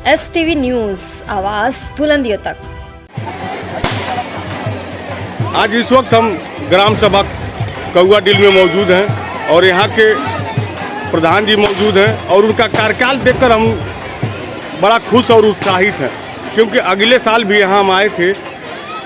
STV news, आवाज़ बुलंदियों तक। आज इस वक्त हम ग्राम सभा कौआडील में मौजूद हैं और यहाँ के प्रधान जी मौजूद हैं और उनका कार्यकाल देखकर हम बड़ा खुश और उत्साहित हैं, क्योंकि अगले साल भी यहाँ हम आए थे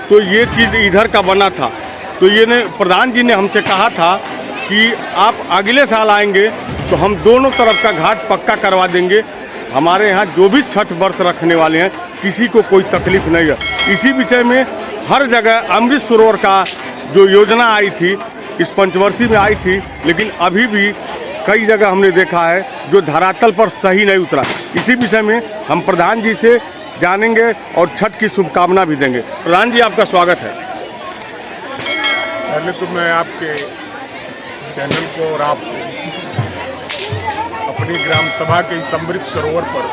तो ये चीज़ इधर का बना था। तो ये प्रधान जी ने हमसे कहा था कि आप अगले साल आएंगे तो हम दोनों तरफ का घाट पक्का करवा देंगे। हमारे यहाँ जो भी छठ व्रत रखने वाले हैं किसी को कोई तकलीफ नहीं है। इसी विषय में हर जगह अमृत सरोवर का जो योजना आई थी इस पंचवर्षीय में आई थी, लेकिन अभी भी कई जगह हमने देखा है जो धरातल पर सही नहीं उतरा। इसी विषय में हम प्रधान जी से जानेंगे और छठ की शुभकामना भी देंगे। प्रधान जी, आपका स्वागत है। पहले तो मैं आपके चैनल को और आपको अपनी ग्राम सभा के इस अमृत सरोवर पर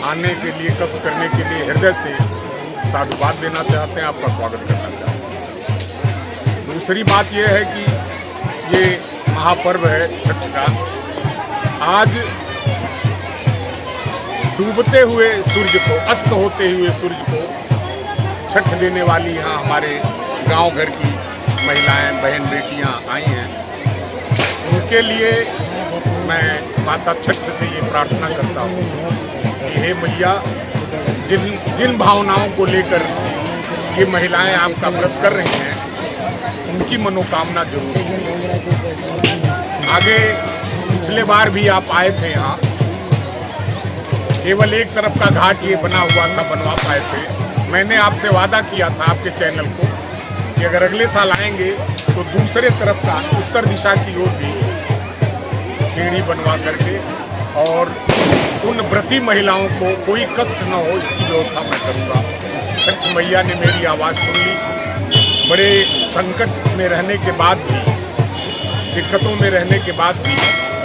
आने के लिए, कष्ट करने के लिए हृदय से साधुवाद देना चाहते हैं, आपका स्वागत करना चाहते हैं। दूसरी बात यह है कि ये महापर्व है छठ का। आज डूबते हुए सूर्य को, अस्त होते हुए सूर्य को छठ देने वाली यहाँ हमारे गांव घर की महिलाएं, बहन, बेटियां आई हैं। उनके लिए मैं माता छठ से ये प्रार्थना करता हूँ कि हे मैया, जिन भावनाओं को लेकर ये महिलाएं आपका व्रत कर रही हैं उनकी मनोकामना जरूर है। आगे पिछले बार भी आप आए थे यहाँ, केवल एक तरफ का घाट ये बना हुआ था, बनवा पाए थे। मैंने आपसे वादा किया था आपके चैनल को कि अगर अगले साल आएंगे तो दूसरे तरफ का उत्तर दिशा की ओर भी सीढ़ी बनवा करके और उन व्रती महिलाओं को कोई कष्ट न हो इसकी व्यवस्था मैं करूँगा। छठ मैया ने मेरी आवाज़ सुन ली। बड़े संकट में रहने के बाद भी, दिक्कतों में रहने के बाद भी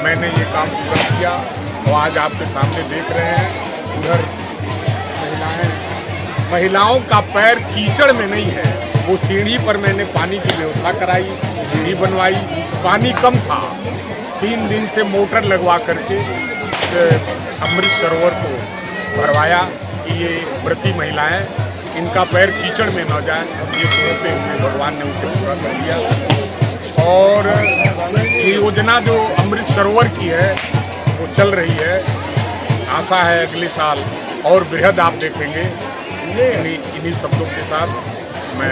मैंने ये काम पूरा किया और आज आपके सामने देख रहे हैं। उधर महिलाओं का पैर कीचड़ में नहीं है, वो सीढ़ी पर मैंने पानी की व्यवस्था कराई, सीढ़ी बनवाई। पानी कम था, 3 दिन से मोटर लगवा करके अमृत सरोवर को भरवाया कि ये व्रती महिलाएं, इनका पैर कीचड़ में न जाए, ये सोचते हुए भगवान ने उसे पूरा कर दिया। और ये योजना जो अमृत सरोवर की है वो चल रही है। आशा है अगले साल और बृहद आप देखेंगे। इन्हीं शब्दों के साथ मैं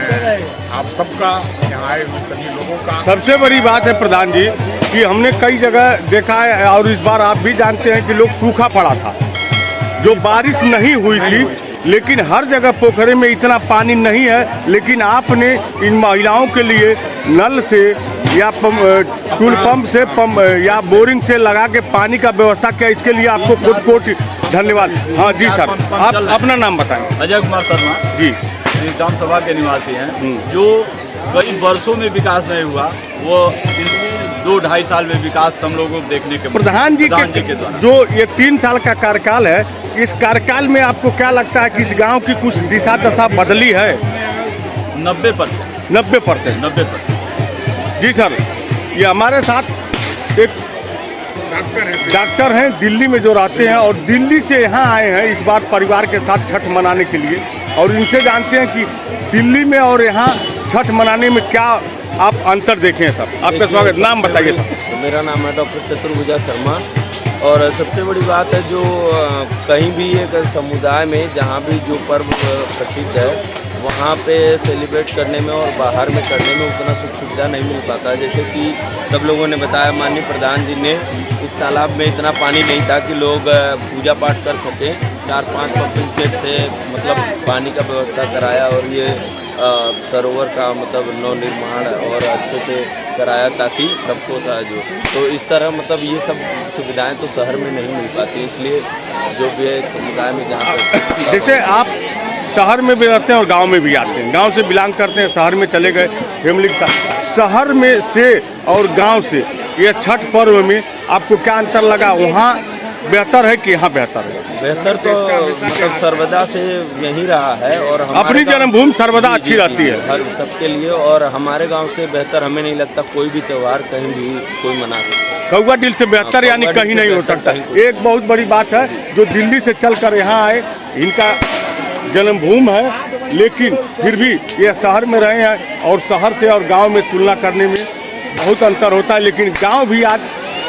आप सबका, यहाँ आए हुए सभी लोगों का, सबसे बड़ी बात है प्रधान जी कि हमने कई जगह देखा है और इस बार आप भी जानते हैं कि लोग सूखा पड़ा था, जो बारिश नहीं हुई थी, लेकिन हर जगह पोखरे में इतना पानी नहीं है। लेकिन आपने इन महिलाओं के लिए नल से या टूल पंप से या बोरिंग से लगा के पानी का व्यवस्था किया। इसके लिए आपको कोटि धन्यवाद। हाँ जी सर, आप अपना नाम बताएं। अजय कुमार शर्मा जी, ग्राम सभा के निवासी हैं। जो कई वर्षों में विकास नहीं हुआ वो 2-2.5 साल में विकास हम लोगों को देखने के प्रधान जी के द्वारा जो ये 3 साल का कार्यकाल है, इस कार्यकाल में आपको क्या लगता है कि इस गांव की कुछ दिशा दशा बदली है? 90%। 90%। जी सर, ये हमारे साथ एक डॉक्टर हैं दिल्ली में जो रहते हैं और दिल्ली से यहाँ आए हैं इस बार परिवार के साथ छठ मनाने के लिए, और इनसे जानते हैं कि दिल्ली में और यहाँ छठ मनाने में क्या आप अंतर देखें। सर, आपका स्वागत। नाम बताइए सर। मेरा नाम है डॉक्टर चतुर्भुजा शर्मा। और सबसे बड़ी बात है जो कहीं भी एक समुदाय में जहाँ भी जो पर्व प्रसिद्ध है वहाँ पे सेलिब्रेट करने में और बाहर में करने में उतना सुख सुविधा नहीं मिल पाता। जैसे कि सब लोगों ने बताया, माननीय प्रधान जी ने, इस तालाब में इतना पानी नहीं था कि लोग पूजा पाठ कर सकें। 4-5 पंपिंग सेट से मतलब पानी का व्यवस्था कराया और ये सरोवर का मतलब नवनिर्माण और अच्छे से कराया ताकि सबको सहज हो। तो इस तरह मतलब ये सब सुविधाएं तो शहर में नहीं मिल पाती, इसलिए जो भी है समुदाय में जहाँ पर, जैसे आप शहर में भी रहते हैं और गांव में भी आते हैं, गांव से बिलोंग करते हैं, शहर में चले गए फैमिली के साथ, शहर में से और गांव से ये छठ पर्व में आपको क्या अंतर लगा? वहाँ बेहतर है कि यहाँ बेहतर है? बेहतर तो मतलब सर्वदा से यही रहा है और अपनी जन्मभूमि सर्वदा अच्छी रहती है हर सबके लिए। और हमारे गांव से बेहतर हमें नहीं लगता कोई भी त्यौहार कहीं भी कोई मना सकता। कौआ डील से बेहतर यानी कौआ डील कहीं से नहीं हो बेहतर सकता। कहीं कोई- एक बहुत बड़ी बात है, जो दिल्ली से चलकर यहाँ आए, इनका जन्मभूमि है, लेकिन फिर भी ये शहर में रहे हैं और शहर से और गांव में तुलना करने में बहुत अंतर होता है, लेकिन गांव भी आज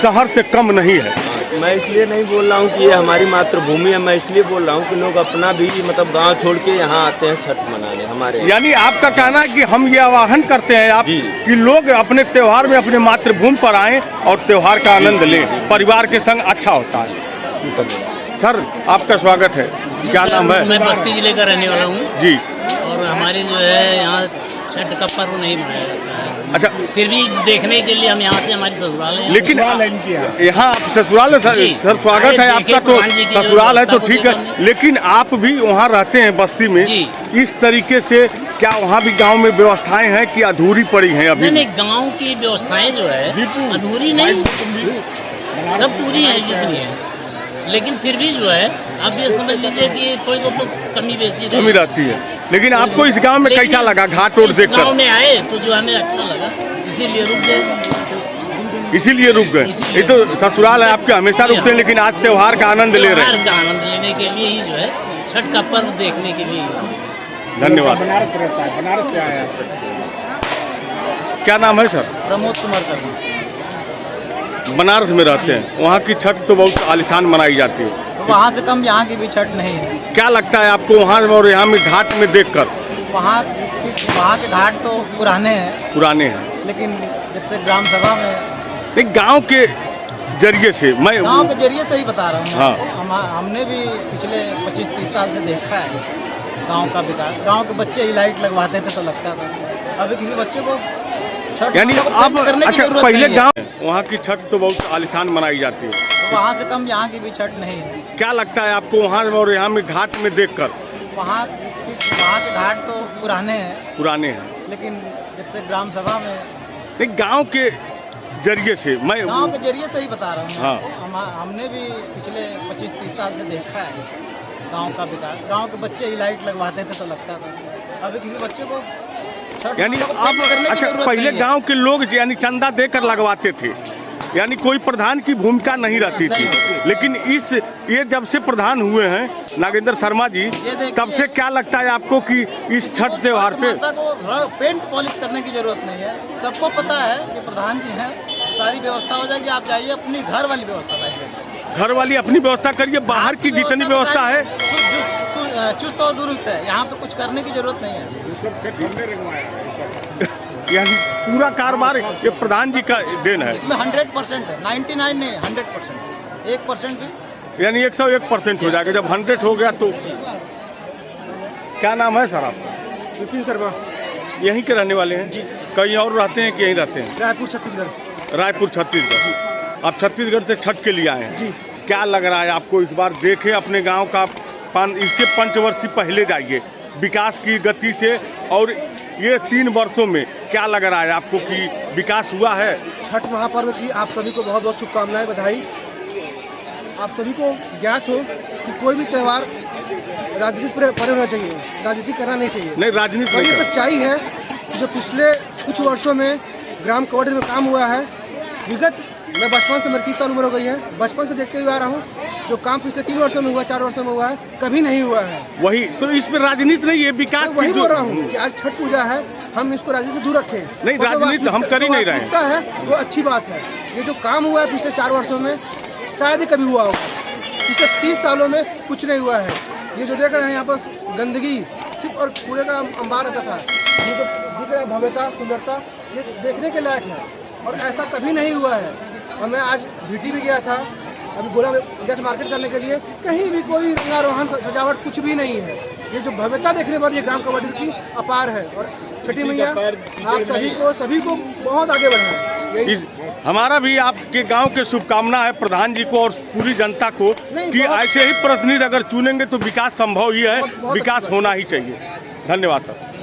शहर से कम नहीं है। मैं इसलिए नहीं बोल रहा हूँ कि ये हमारी मातृभूमि है, मैं इसलिए बोल रहा हूँ कि लोग अपना भी मतलब गांव छोड़ के यहाँ आते हैं छठ मनाने हमारे। यानी आपका कहना है कि हम ये आह्वान करते हैं आप जी। कि लोग अपने त्योहार में अपने मातृभूमि पर आएं और त्योहार का आनंद लें, परिवार के संग अच्छा होता है। सर आपका स्वागत है, क्या नाम है? मैं बस्ती जिले का रहने वाला हूँ जी। और हमारे जो है यहाँ छठ का पर्व नहीं मनाया जाता है। अच्छा, फिर भी देखने के लिए हम यहाँ से, हमारी ससुराल है। लेकिन यहाँ आप ससुराल है सर, जी। सर स्वागत है आइए आपका, देखें तो भगवान जी की जो ससुराल है तो व्यवस्था को ठीक है, देखा लेकिन आप भी वहाँ रहते हैं बस्ती में, जी। इस तरीके से क्या वहाँ भी गांव में व्यवस्थाएं हैं कि अधूरी पड़ी हैं अभी? नहीं, गांव की व्यवस्थाएं जो है अधूरी नहीं, सब पूरी है जितनी है, लेकिन फिर भी जो है आप ये समझ लीजिए कि कोई तो कमी बेसी कमी रहती है। लेकिन आपको इस गांव में लेकिन कैसा लगा घाट और इस देखकर? गांव में आए तो जो हमें अच्छा लगा, इसीलिए रुक गए। इसीलिए रुक गए। ये तो ससुराल है आपके, हमेशा रुकते हैं, लेकिन आज त्योहार का आनंद ले रहे हैं। त्योहार का आनंद लेने के लिए ही जो है, छठ का पर्व देखने के लिए ही। धन्यवाद। बनारस रहता है, बनारस से आया है। क्या नाम है सर? प्रमोद कुमार शर्मा। बनारस में रहते हैं, वहाँ की छठ तो बहुत आलिशान मनाई जाती है, तो वहाँ से कम यहाँ की भी छठ नहीं है। क्या लगता है आपको वहाँ और यहाँ में घाट में देखकर? वहाँ के घाट तो पुराने हैं, पुराने हैं, लेकिन जब से ग्राम सभा में नहीं गांव के जरिए से मैं गांव के जरिए से ही बता रहा हूँ। हाँ। हमने भी पिछले 25-30 साल से देखा है गांव का विकास। गांव के बच्चे ही लाइट लगवाते थे तो लगता था, अभी किसी बच्चे को छठ यानी को अब करने की अच्छा जरूरत पहले नहीं है। गांव वहाँ की छठ तो बहुत आलिशान मनाई जाती है, तो वहाँ से कम यहाँ की भी छठ नहीं है। क्या लगता है आपको वहाँ और यहाँ में घाट में देखकर? वहाँ के घाट तो पुराने हैं, पुराने हैं, लेकिन जब से ग्राम सभा में नहीं गांव के जरिए से मैं गांव के जरिए से ही बता रहा हूँ। हाँ। हमने भी पिछले 25-30 साल से देखा है गांव का विकास। गांव के बच्चे ही लाइट लगवाते थे तो लगता था, अभी किसी बच्चे को छठ यानी को अब करने की अच्छा जरूरत पहले नहीं है। गांव के लोग यानी चंदा देकर लगवाते थे, यानी कोई प्रधान की भूमिका नहीं रहती थी, लेकिन ये जब से प्रधान हुए हैं नागेंद्र शर्मा जी, देखिए, तब से क्या लगता है आपको कि इस छठ त्योहार पे? माता को पेंट पॉलिश करने की जरूरत नहीं है, सबको पता है कि प्रधान जी हैं, सारी व्यवस्था हो जाएगी। आप जाइए अपनी घर वाली व्यवस्था करिए, घर वाली अपनी व्यवस्था करिए, बाहर की जितनी व्यवस्था है चुस्त और दुरुस्त है, यहाँ पे कुछ करने की जरूरत नहीं है। ये सब छठ हमने रंगवाया है। यानी पूरा कारोबार ये प्रधान जी का देन है, इसमें 100% है, 99 नहीं 100%, 1% भी यानी 101% हो जाएगा जब 100 हो गया तो। क्या नाम है सर आपका? नितिन शर्मा, यहीं के रहने वाले हैं जी? कहीं और रहते हैं कि यहीं रहते हैं? रायपुर छत्तीसगढ़। रायपुर छत्तीसगढ़। आप छत्तीसगढ़ से छठ के लिए आए हैं जी। क्या लग रहा है आपको इस बार? देखें अपने गांव का इसके 5 वर्ष पहले जाइए विकास की गति से, और ये 3 वर्षों में क्या लग रहा है आपको कि विकास हुआ है? छठ महापर्व की आप सभी को बहुत बहुत शुभकामनाएं, बधाई। आप सभी को ज्ञात हो कि कोई भी त्यौहार राजनीति पर परे होना चाहिए, राजनीति करना नहीं चाहिए। नहीं राजनीति और नहीं ये कर- सच्चाई है कि जो पिछले कुछ वर्षों में ग्राम कवर्डी में काम हुआ है, विगत मैं बचपन से, मेरी 30 साल उम्र हो गई है, बचपन से देखते हुए आ रहा हूँ, जो काम पिछले 3 वर्षों में हुआ, 4 वर्षों में हुआ है, कभी नहीं हुआ है। वही तो इसमें राजनीति नहीं है, विकास मैं वही की बोल रहा हूँ कि आज छठ पूजा है, हम इसको राजनीति से दूर रखें। नहीं, राजनीति हम कर ही नहीं रहे हैं। वास्तविकता है वो अच्छी बात है। ये जो काम हुआ है पिछले 4 वर्षों में, शायद ही कभी हुआ होगा। पिछले 30 सालों में कुछ नहीं हुआ है। ये जो देख रहे हैं यहाँ पर गंदगी सिर्फ और कूड़े का अंबार रहता था, ये जो दिख रहा है भव्यता, सुंदरता, ये देखने के लायक है और ऐसा कभी नहीं हुआ है। और मैं आज भीटी भी गया था, अभी गोला में गैस मार्केट करने के लिए, कहीं भी कोई रंगारोहन सजावट कुछ भी नहीं है। ये जो भव्यता देखने पर ये ग्राम कवर्डी की अपार है। और छठी मैया आप सभी को बहुत आगे बढ़ाएं। यही हमारा भी आपके गांव के शुभकामना है प्रधान जी को और पूरी जनता को नहीं, कि बहुत- ऐसे ही प्रतिनिधि अगर चुनेंगे तो विकास संभव ही है, बहुत विकास अच्छी बात। होना ही चाहिए। धन्यवाद सर।